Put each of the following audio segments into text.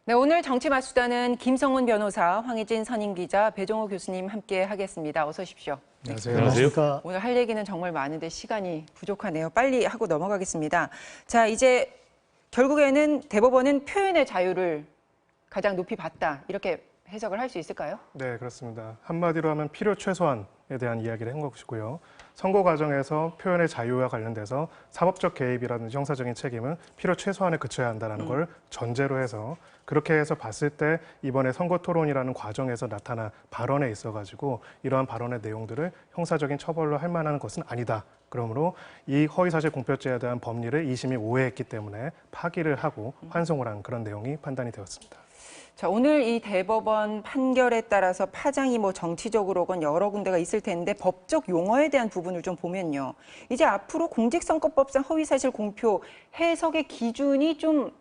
네, 오늘 정치맛수다는 김성훈 변호사, 황희진 선임기자, 배종호 교수님 함께 하겠습니다. 어서 오십시오. 안녕하세요. 안녕하세요. 오늘 할 얘기는 정말 많은데 시간이 부족하네요. 빨리 하고 넘어가겠습니다. 자, 이제 결국에는 대법원은 표현의 자유를 가장 높이 봤다. 이렇게 해석을 할 수 있을까요? 네, 그렇습니다. 한마디로 하면 필요 최소한에 대한 이야기를 한 것이고요. 선고 과정에서 표현의 자유와 관련돼서 사법적 개입이라든지 형사적인 책임은 필요 최소한에 그쳐야 한다는 걸 전제로 해서 그렇게 해서 봤을 때 이번에 선거 토론이라는 과정에서 나타난 발언에 있어가지고 이러한 발언의 내용들을 형사적인 처벌로 할 만한 것은 아니다. 그러므로 이 허위사실 공표죄에 대한 법리를 2심이 오해했기 때문에 파기를 하고 환송을 한 그런 내용이 판단이 되었습니다. 자, 오늘 이 대법원 판결에 따라서 파장이 정치적으로건 여러 군데가 있을 텐데 법적 용어에 대한 부분을 좀 보면요. 이제 앞으로 공직선거법상 허위사실 공표 해석의 기준이 좀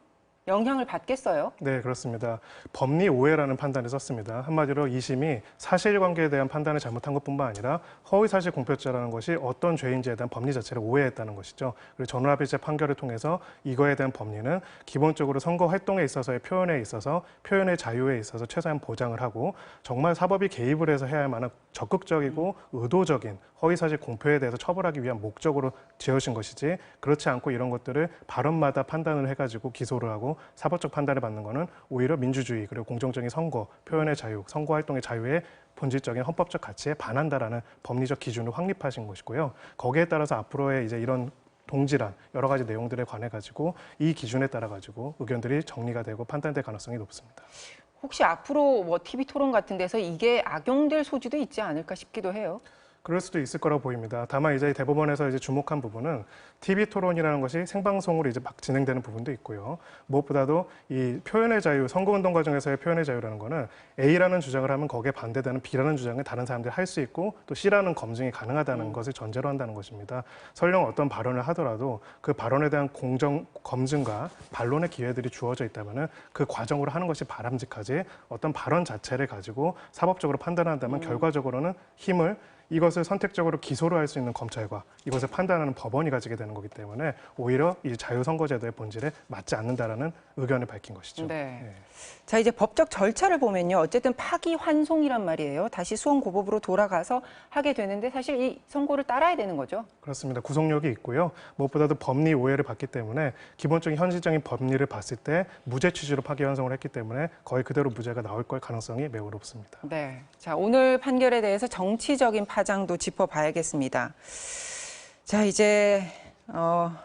영향을 받겠어요? 네, 그렇습니다. 법리 오해라는 판단을 썼습니다. 한마디로 2심이 사실관계에 대한 판단을 잘못한 것뿐만 아니라 허위사실 공표죄라는 것이 어떤 죄인지에 대한 법리 자체를 오해했다는 것이죠. 그리고 전원합의체 판결을 통해서 이거에 대한 법리는 기본적으로 선거 활동에 있어서의 표현에 있어서 표현의 자유에 있어서 최소한 보장을 하고 정말 사법이 개입을 해서 해야 할 만한 적극적이고 의도적인 허위사실 공표에 대해서 처벌하기 위한 목적으로 지어진 것이지 그렇지 않고 이런 것들을 발언마다 판단을 해가지고 기소를 하고 사법적 판단을 받는 것은 오히려 민주주의 그리고 공정적인 선거, 표현의 자유, 선거 활동의 자유의 본질적인 헌법적 가치에 반한다라는 법리적 기준을 확립하신 것이고요. 거기에 따라서 앞으로의 이제 이런 동질한 여러 가지 내용들에 관해 가지고 이 기준에 따라 가지고 의견들이 정리가 되고 판단될 가능성이 높습니다. 혹시 앞으로 TV 토론 같은 데서 이게 악용될 소지도 있지 않을까 싶기도 해요. 그럴 수도 있을 거라고 보입니다. 다만 이제 대법원에서 이제 주목한 부분은 TV 토론이라는 것이 생방송으로 이제 막 진행되는 부분도 있고요. 무엇보다도 이 표현의 자유, 선거운동 과정에서의 표현의 자유라는 거는 A라는 주장을 하면 거기에 반대되는 B라는 주장을 다른 사람들이 할 수 있고 또 C라는 검증이 가능하다는 것을 전제로 한다는 것입니다. 설령 어떤 발언을 하더라도 그 발언에 대한 공정 검증과 반론의 기회들이 주어져 있다면은 그 과정으로 하는 것이 바람직하지 어떤 발언 자체를 가지고 사법적으로 판단한다면 결과적으로는 힘을 이것을 선택적으로 기소를 할 수 있는 검찰과 이것을 판단하는 법원이 가지게 되는 거기 때문에 오히려 이 자유선거제도의 본질에 맞지 않는다라는 의견을 밝힌 것이죠. 네. 네. 자, 이제 법적 절차를 보면요. 어쨌든 파기환송이란 말이에요. 다시 수원고법으로 돌아가서 하게 되는데 사실 이 선고를 따라야 되는 거죠. 그렇습니다. 구속력이 있고요. 무엇보다도 법리 오해를 받기 때문에 기본적인 현실적인 법리를 봤을 때 무죄 취지로 파기환송을 했기 때문에 거의 그대로 무죄가 나올 걸 가능성이 매우 높습니다. 네. 자, 오늘 판결에 대해서 정치적인 파장도 짚어봐야겠습니다. 자, 이제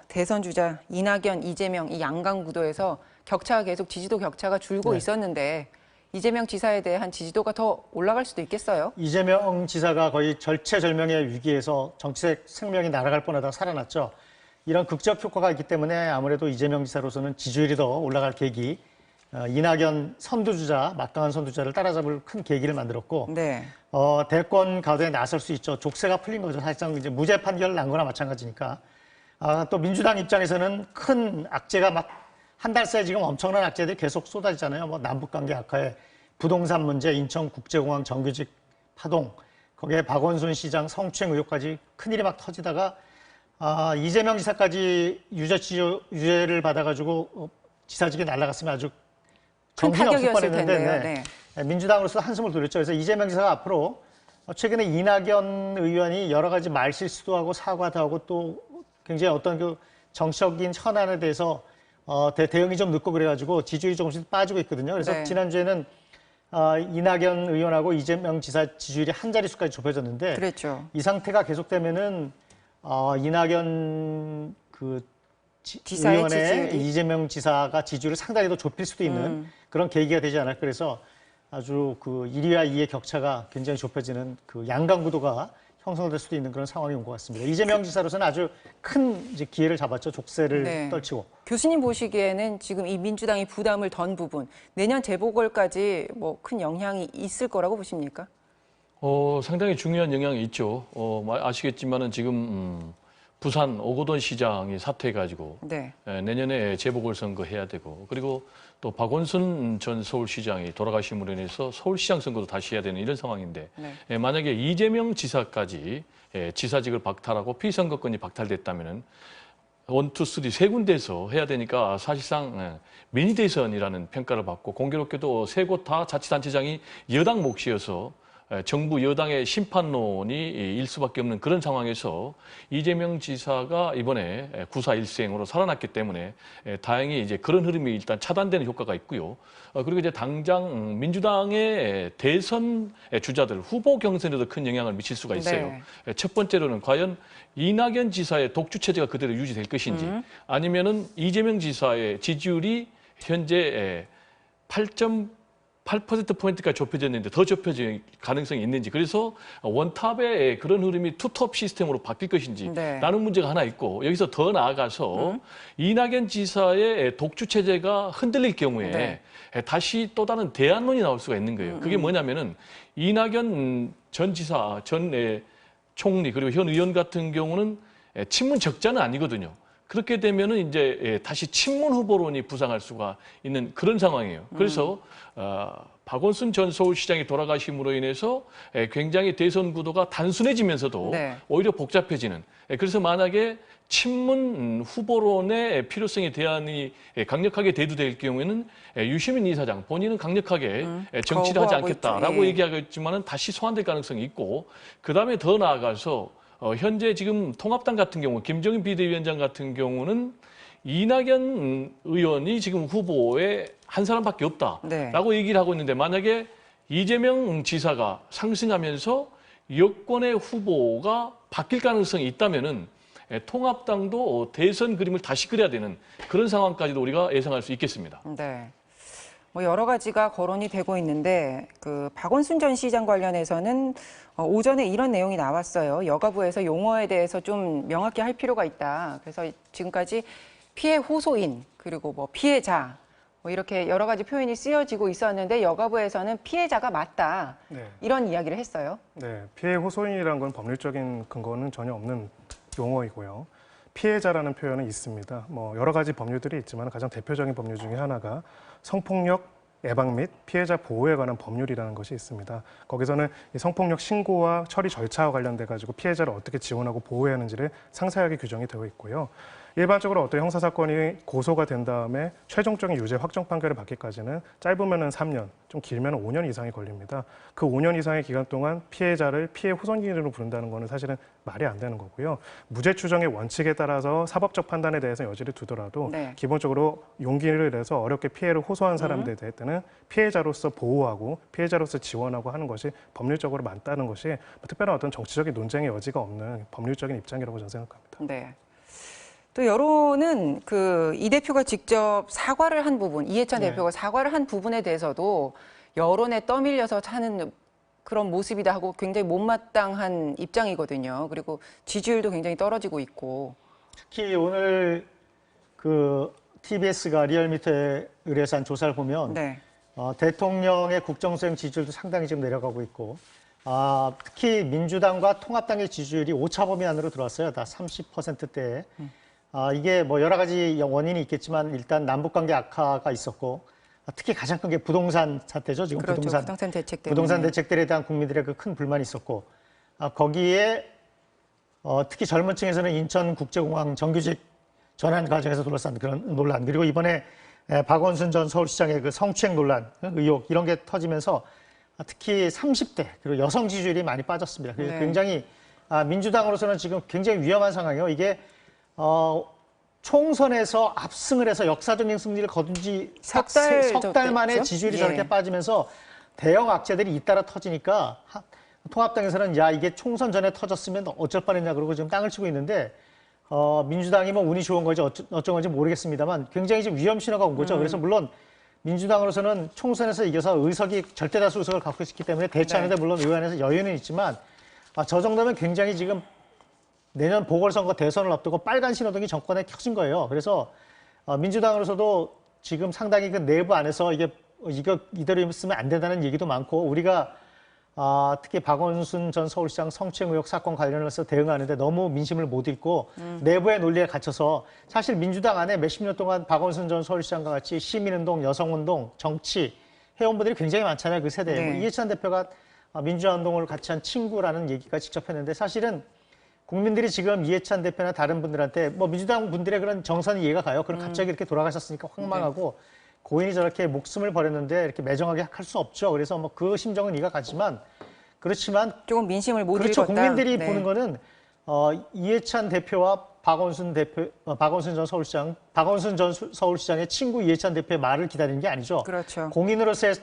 대선 주자 이낙연, 이재명 이 양강 구도에서 격차가 계속 지지도 격차가 줄고 있었는데 이재명 지사에 대한 지지도가 더 올라갈 수도 있겠어요? 이재명 지사가 거의 절체절명의 위기에서 정치적 생명이 날아갈 뻔하다가 살아났죠. 이런 극적 효과가 있기 때문에 아무래도 이재명 지사로서는 지지율이 더 올라갈 계기, 이낙연 선두주자, 막강한 선두주자를 따라잡을 큰 계기를 만들었고, 네. 대권 가도에 나설 수 있죠. 족쇄가 풀린 거죠. 사실상 이제 무죄 판결을 난 거나 마찬가지니까. 또 민주당 입장에서는 큰 악재가 막 한 달 새에 지금 엄청난 악재들이 계속 쏟아지잖아요. 남북관계 악화에 부동산 문제, 인천국제공항 정규직 파동, 거기에 박원순 시장 성추행 의혹까지 큰일이 막 터지다가 이재명 지사까지 유죄를 받아가지고 지사직에 날아갔으면 아주 정신이 없을 뻔했는데 민주당으로서 한숨을 돌렸죠. 그래서 이재명 지사가 앞으로 최근에 이낙연 의원이 여러 가지 말 실수도 하고 사과도 하고 또 굉장히 어떤 그 정치적인 현안에 대해서 대응이 좀 늦고 그래가지고 지지율이 조금씩 빠지고 있거든요. 그래서 지난주에는 이낙연 의원하고 이재명 지사 지지율이 한 자릿수까지 좁혀졌는데 그랬죠. 이 상태가 계속되면은 이낙연 의원의 이재명 지사가 지지율을 상당히 더 좁힐 수도 있는 그런 계기가 되지 않을까. 그래서 아주 그 1위와 2위의 격차가 굉장히 좁혀지는 그 양강 구도가 형성될 수도 있는 그런 상황이 온 것 같습니다. 이재명 지사로서는 아주 큰 이제 기회를 잡았죠. 족쇄를 떨치고. 교수님 보시기에는 지금 이 민주당이 부담을 던 부분, 내년 재보궐까지 큰 영향이 있을 거라고 보십니까? 상당히 중요한 영향이 있죠. 아시겠지만은 지금 부산 오거돈 시장이 사퇴해가지고 내년에 재보궐선거 해야 되고 그리고 또 박원순 전 서울시장이 돌아가심으로 인해서 서울시장 선거도 다시 해야 되는 이런 상황인데 만약에 이재명 지사까지 지사직을 박탈하고 피선거권이 박탈됐다면은 원투, 쓰리 세 군데에서 해야 되니까 사실상 미니 대선이라는 평가를 받고 공교롭게도 세 곳 다 자치단체장이 여당 몫이어서 정부 여당의 심판론이 일 수밖에 없는 그런 상황에서 이재명 지사가 이번에 구사 일생으로 살아났기 때문에 다행히 이제 그런 흐름이 일단 차단되는 효과가 있고요. 그리고 이제 당장 민주당의 대선 주자들 후보 경선에도 큰 영향을 미칠 수가 있어요. 네. 첫 번째로는 과연 이낙연 지사의 독주 체제가 그대로 유지될 것인지 아니면은 이재명 지사의 지지율이 현재 8.8%포인트가 좁혀졌는데 더 좁혀질 가능성이 있는지, 그래서 원탑의 그런 흐름이 투톱 시스템으로 바뀔 것인지 네. 라는 문제가 하나 있고, 여기서 더 나아가서 이낙연 지사의 독주 체제가 흔들릴 경우에 네. 다시 또 다른 대안론이 나올 수가 있는 거예요. 그게 뭐냐면은 이낙연 전 지사, 전 총리 그리고 현 의원 같은 경우는 친문 적자는 아니거든요. 그렇게 되면은 이제 다시 친문 후보론이 부상할 수가 있는 그런 상황이에요. 그래서 박원순 전 서울시장이 돌아가심으로 인해서 굉장히 대선 구도가 단순해지면서도 네. 오히려 복잡해지는. 그래서 만약에 친문 후보론의 필요성이 대안이 강력하게 대두될 경우에는 유시민 이사장 본인은 강력하게 정치를 하지 않겠다라고 얘기하겠지만은 다시 소환될 가능성이 있고, 그 다음에 더 나아가서 현재 지금 통합당 같은 경우 김정인 비대위원장 같은 경우는 이낙연 의원이 지금 후보에 한 사람밖에 없다라고 네. 얘기를 하고 있는데, 만약에 이재명 지사가 상승하면서 여권의 후보가 바뀔 가능성이 있다면은 통합당도 대선 그림을 다시 그려야 되는 그런 상황까지도 우리가 예상할 수 있겠습니다. 네. 뭐 여러 가지가 거론이 되고 있는데 그 박원순 전 시장 관련해서는 오전에 이런 내용이 나왔어요. 여가부에서 용어에 대해서 좀 명확히 할 필요가 있다. 그래서 지금까지 피해 호소인 그리고 뭐 피해자 뭐 이렇게 여러 가지 표현이 쓰여지고 있었는데 여가부에서는 피해자가 맞다. 네. 이런 이야기를 했어요. 네, 피해 호소인이라는 건 법률적인 근거는 전혀 없는 용어이고요. 피해자라는 표현은 있습니다. 뭐 여러 가지 법률들이 있지만 가장 대표적인 법률 중에 하나가 성폭력 예방 및 피해자 보호에 관한 법률이라는 것이 있습니다. 거기서는 이 성폭력 신고와 처리 절차와 관련돼 가지고 피해자를 어떻게 지원하고 보호해야 하는지를 상세하게 규정이 되어 있고요. 일반적으로 어떤 형사사건이 고소가 된 다음에 최종적인 유죄 확정 판결을 받기까지는 짧으면 3년, 좀 길면 5년 이상이 걸립니다. 그 5년 이상의 기간 동안 피해자를 피해 호소인으로 부른다는 것은 사실은 말이 안 되는 거고요. 무죄 추정의 원칙에 따라서 사법적 판단에 대해서 여지를 두더라도 네. 기본적으로 용기를 내서 어렵게 피해를 호소한 사람들에 대해서는 피해자로서 보호하고 피해자로서 지원하고 하는 것이 법률적으로 맞다는 것이 특별한 어떤 정치적인 논쟁의 여지가 없는 법률적인 입장이라고 저는 생각합니다. 네. 또 여론은 그 이 대표가 직접 사과를 한 부분, 이해찬 네. 대표가 사과를 한 부분에 대해서도 여론에 떠밀려서 하는 그런 모습이다 하고 굉장히 못마땅한 입장이거든요. 그리고 지지율도 굉장히 떨어지고 있고. 특히 오늘 그 TBS가 리얼미터에 의뢰해서 한 조사를 보면 네. 대통령의 국정수행 지지율도 상당히 지금 내려가고 있고 특히 민주당과 통합당의 지지율이 오차범위 안으로 들어왔어요. 다 30%대에. 이게 뭐 여러 가지 원인이 있겠지만 일단 남북관계 악화가 있었고 특히 가장 큰 게 부동산 사태죠. 지금 그렇죠. 부동산 대책 때문에. 부동산 대책들에 대한 국민들의 그 큰 불만이 있었고 거기에 특히 젊은 층에서는 인천국제공항 정규직 전환 과정에서 둘러싼 그런 논란, 그리고 이번에 박원순 전 서울시장의 그 성추행 논란, 의혹 이런 게 터지면서 특히 30대 그리고 여성 지지율이 많이 빠졌습니다. 그래서 네. 굉장히 민주당으로서는 지금 굉장히 위험한 상황이에요. 이게 총선에서 압승을 해서 역사적인 승리를 거둔 지 석 달 만에 지지율이 예. 저렇게 빠지면서 대형 악재들이 잇따라 터지니까 통합당에서는 야 이게 총선 전에 터졌으면 어쩔 뻔했냐 그러고 지금 땅을 치고 있는데 민주당이 뭐 운이 좋은 건지 어쩐 건지 모르겠습니다만 굉장히 지금 위험 신호가 온 거죠. 그래서 물론 민주당으로서는 총선에서 이겨서 의석이 절대다수 의석을 갖고 있기 때문에 대처하는데 네. 물론 의원에서 여유는 있지만 저 정도면 굉장히 지금 내년 보궐선거 대선을 앞두고 빨간 신호등이 정권에 켜진 거예요. 그래서 민주당으로서도 지금 상당히 그 내부 안에서 이거 이대로 있으면 안 된다는 얘기도 많고 우리가 특히 박원순 전 서울시장 성추행 의혹 사건 관련해서 대응하는데 너무 민심을 못 읽고 내부의 논리에 갇혀서 사실 민주당 안에 몇십 년 동안 박원순 전 서울시장과 같이 시민운동, 여성운동, 정치 해온 분들이 굉장히 많잖아요. 그 세대에. 네. 이해찬 대표가 민주화운동을 같이 한 친구라는 얘기가 직접 했는데 사실은 국민들이 지금 이해찬 대표나 다른 분들한테 뭐 민주당 분들의 그런 정선이 이해가 가요. 그럼 갑자기 이렇게 돌아가셨으니까 황망하고 고인이 저렇게 목숨을 버렸는데 이렇게 매정하게 할 수 없죠. 그래서 뭐 그 심정은 이해가 가지만 그렇지만 조금 민심을 못 그렇죠. 읽었다. 국민들이 네. 보는 거는 이해찬 대표와 박원순 전 서울시장, 박원순 전 서울시장의 친구 이해찬 대표의 말을 기다리는 게 아니죠. 그렇죠. 공인으로서의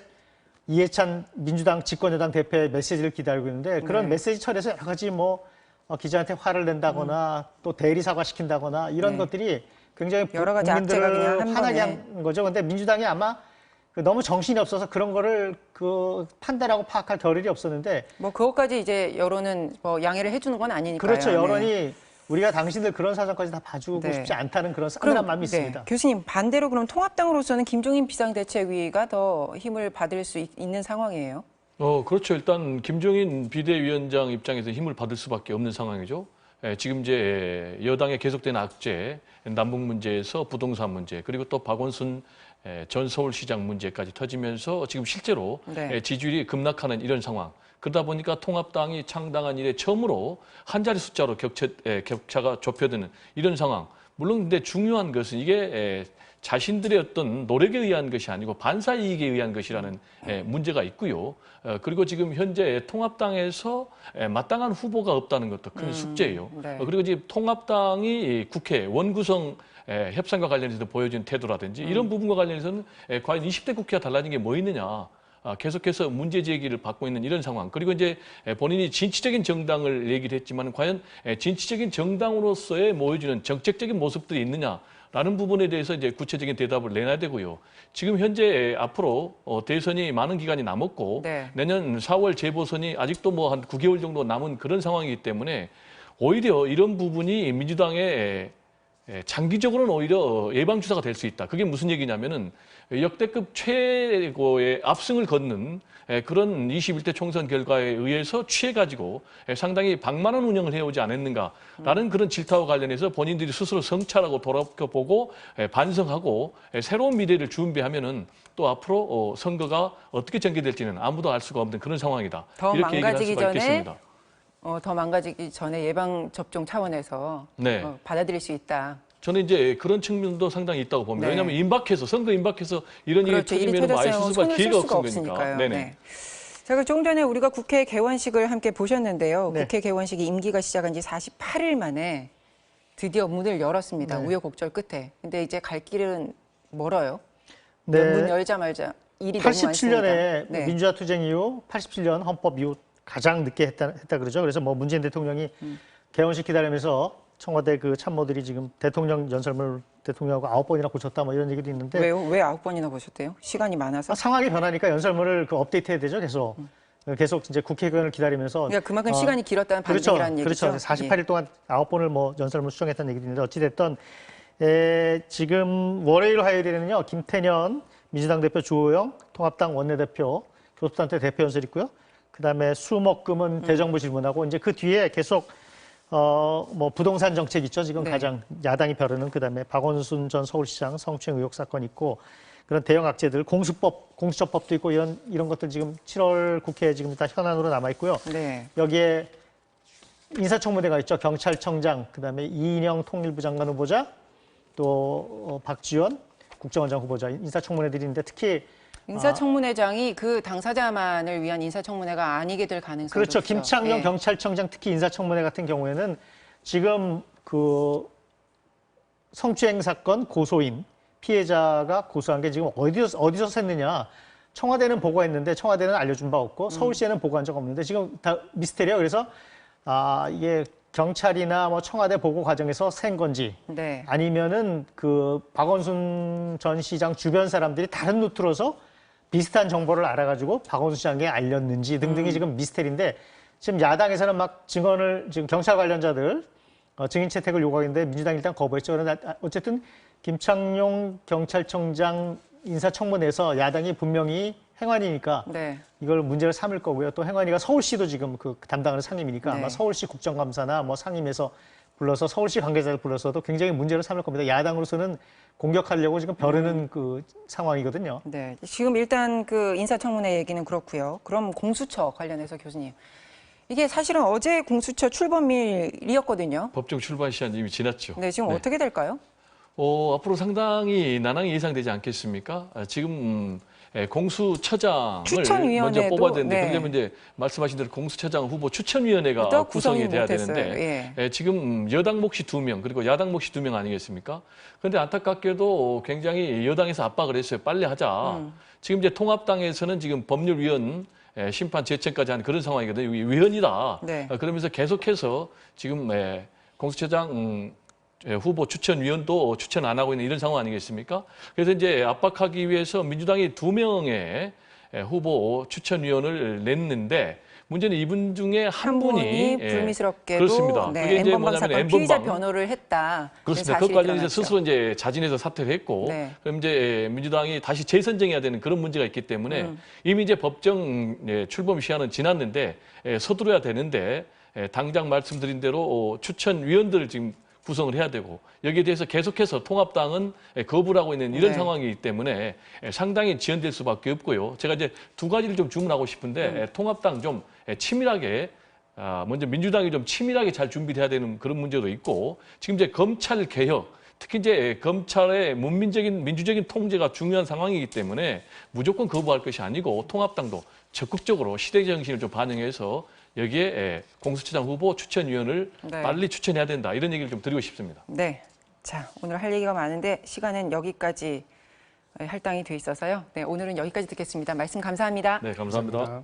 이해찬 민주당 집권여당 대표의 메시지를 기다리고 있는데 그런 네. 메시지 처리에서 여러 가지 뭐 기자한테 화를 낸다거나 또 대리 사과시킨다거나 이런 네. 것들이 굉장히 여러 가지 악재가 그냥 국민들을 한 화나게 번에. 한 거죠. 근데 민주당이 아마 너무 정신이 없어서 그런 거를 판단하고 파악할 겨를이 없었는데 뭐 그것까지 이제 여론은 뭐 양해를 해주는 건 아니니까요. 그렇죠. 여론이 네. 우리가 당신들 그런 사정까지 다 봐주고 네. 싶지 않다는 그런 싸늘한 마음이 있습니다. 교수님 반대로 그럼 통합당으로서는 김종인 비상대책위가 더 힘을 받을 수 있는 상황이에요. 그렇죠. 일단 김종인 비대위원장 입장에서 힘을 받을 수밖에 없는 상황이죠. 지금 이제 여당의 계속된 악재, 남북 문제에서 부동산 문제, 그리고 또 박원순 전 서울시장 문제까지 터지면서 지금 실제로 네. 지지율이 급락하는 이런 상황. 그러다 보니까 통합당이 창당한 이래 처음으로 한 자리 숫자로 격차가 좁혀드는 이런 상황. 물론 근데 중요한 것은 이게 자신들의 어떤 노력에 의한 것이 아니고 반사 이익에 의한 것이라는 문제가 있고요. 그리고 지금 현재 통합당에서 마땅한 후보가 없다는 것도 큰 숙제예요. 네. 그리고 지금 통합당이 국회 원구성 협상과 관련해서 보여준 태도라든지 이런 부분과 관련해서는 과연 20대 국회가 달라진 게 뭐 있느냐. 계속해서 문제 제기를 받고 있는 이런 상황. 그리고 이제 본인이 진취적인 정당을 얘기를 했지만 과연 진취적인 정당으로서의 보여주는 정책적인 모습들이 있느냐라는 부분에 대해서 이제 구체적인 대답을 내놔야 되고요. 지금 현재 앞으로 대선이 많은 기간이 남았고 네. 내년 4월 재보선이 아직도 뭐 한 9개월 정도 남은 그런 상황이기 때문에 오히려 이런 부분이 민주당의 장기적으로는 오히려 예방주사가 될 수 있다. 그게 무슨 얘기냐면은 역대급 최고의 압승을 걷는 그런 21대 총선 결과에 의해서 취해가지고 상당히 방만한 운영을 해오지 않았는가라는 그런 질타와 관련해서 본인들이 스스로 성찰하고 돌아보고 반성하고 새로운 미래를 준비하면은 또 앞으로 선거가 어떻게 전개될지는 아무도 알 수가 없는 그런 상황이다. 더 이렇게 얘기를 할 망가지기 수가 전에 있겠습니다. 더 망가지기 전에 예방 접종 차원에서 네. 받아들일 수 있다. 저는 이제 그런 측면도 상당히 있다고 봅니다. 네. 왜냐하면 선거 임박해서 이런 일이 그렇죠. 일이 터지면 뭐 터졌어요. 아이스수가 손을 기회가 쓸 수가 없으니까. 없으니까요. 네네. 네. 자, 그럼 좀 전에 우리가 국회 개원식을 함께 보셨는데요. 네. 국회 개원식이 임기가 시작한 지 48일 만에 드디어 문을 열었습니다. 네. 우여곡절 끝에. 근데 이제 갈 길은 멀어요. 네. 문 열자마자 일이 너무 많습니다. 87년에 네. 민주화 투쟁 이후 87년 헌법 이후 가장 늦게 했다 그러죠. 그래서 뭐 문재인 대통령이 개원식 기다리면서 청와대 그 참모들이 지금 대통령 연설문을 대통령하고 9번이나 고쳤다 뭐 이런 얘기도 있는데 왜요? 왜 9번이나 보셨대요? 시간이 많아서? 상황이 변하니까 연설문을 업데이트해야 되죠. 계속 이제 국회의원을 기다리면서 그러니까 그만큼 시간이 길었다는 그렇죠. 반증이라는 얘기죠. 그렇죠. 48일 동안 9번을 뭐 연설문 수정했다는 얘기도 있는데 어찌됐든 지금 월요일 화요일에는요. 김태년 민주당 대표 주호영 통합당 원내대표 교섭단체 대표 연설 있고요. 그다음에 수목금은 대정부 질문하고 이제 그 뒤에 계속 뭐 부동산 정책 있죠. 지금 네. 가장 야당이 벼르는 그다음에 박원순 전 서울시장 성추행 의혹 사건 있고 그런 대형 악재들 공수처법도 있고 이런 것들 지금 7월 국회에 지금 일단 현안으로 남아 있고요. 네. 여기에 인사청문회가 있죠. 경찰청장 그다음에 이인영 통일부 장관 후보자 또 박지원 국정원장 후보자 인사청문회들이 있는데 특히 인사청문회장이 그 당사자만을 위한 인사청문회가 아니게 될 가능성이 그렇죠. 높죠. 김창룡 예. 경찰청장 특히 인사청문회 같은 경우에는 지금 그 성추행 사건 고소인 피해자가 고소한 게 지금 어디서 샜느냐. 청와대는 보고했는데 청와대는 알려준 바 없고 서울시에는 보고한 적 없는데 지금 다 미스테리예요. 그래서 이게 경찰이나 뭐 청와대 보고 과정에서 샌 건지 네. 아니면은 그 박원순 전 시장 주변 사람들이 다른 루트로서 비슷한 정보를 알아가지고 박원순 시장에 알렸는지 등등이 지금 미스테리인데 지금 야당에서는 막 지금 경찰 관련자들 증인 채택을 요구하는데 민주당이 일단 거부했죠. 그러나 어쨌든 김창룡 경찰청장 인사청문회에서 야당이 분명히 행안위니까 네. 이걸 문제를 삼을 거고요. 또 행안위가 서울시도 지금 그 담당하는 상임이니까 네. 아마 서울시 국정감사나 뭐 상임에서 불러서 서울시 관계자를 불러서도 굉장히 문제를 삼을 겁니다. 야당으로서는 공격하려고 지금 벼르는 그 상황이거든요. 네. 지금 일단 그 인사청문회 얘기는 그렇고요. 그럼 공수처 관련해서 교수님. 이게 사실은 어제 공수처 출범일이었거든요. 법정 출발 시한 이미 지났죠. 네, 지금 어떻게 될까요? 앞으로 상당히 난항이 예상되지 않겠습니까? 지금 공수처장을 추천위원회도, 먼저 뽑아야 되는데 네. 그러면 이제 말씀하신 대로 공수처장 후보 추천위원회가 구성이 돼야 되는데 지금 여당 몫이 2명 그리고 야당 몫이 2명 아니겠습니까? 그런데 안타깝게도 굉장히 여당에서 압박을 했어요. 빨리 하자. 지금 이제 통합당에서는 지금 법률위원 심판 제청까지 하는 그런 상황이거든요. 위원이다. 네. 그러면서 계속해서 지금 공수처장 후보 추천위원도 추천 안 하고 있는 이런 상황 아니겠습니까? 그래서 이제 압박하기 위해서 민주당이 2명의 후보 추천위원을 냈는데 문제는 이분 중에 한 분이 불미스럽게도 그렇습니다. 네, 그게 이제 N번방 뭐냐면 사건 피의자 변호를 했다. 그렇습니다. 그 관련해서 스스로 이제 자진해서 사퇴를 했고, 네. 그럼 이제 민주당이 다시 재선정해야 되는 그런 문제가 있기 때문에 이미 이제 법정 출범 시한은 지났는데 서두르야 되는데 당장 말씀드린 대로 추천위원들을 지금 구성을 해야 되고 여기에 대해서 계속해서 통합당은 거부를 하고 있는 이런 상황이기 때문에 상당히 지연될 수밖에 없고요. 제가 이제 2가지를 좀 주문하고 싶은데 통합당 좀 치밀하게 먼저 민주당이 좀 치밀하게 잘 준비를 해야 되는 그런 문제도 있고 지금 이제 검찰 개혁 특히 이제 검찰의 문민적인 민주적인 통제가 중요한 상황이기 때문에 무조건 거부할 것이 아니고 통합당도 적극적으로 시대 정신을 좀 반영해서 여기에 공수처장 후보 추천위원을 빨리 추천해야 된다. 이런 얘기를 좀 드리고 싶습니다. 네. 자, 오늘 할 얘기가 많은데 시간은 여기까지 할당이 돼 있어서요. 네, 오늘은 여기까지 듣겠습니다. 말씀 감사합니다. 네, 감사합니다.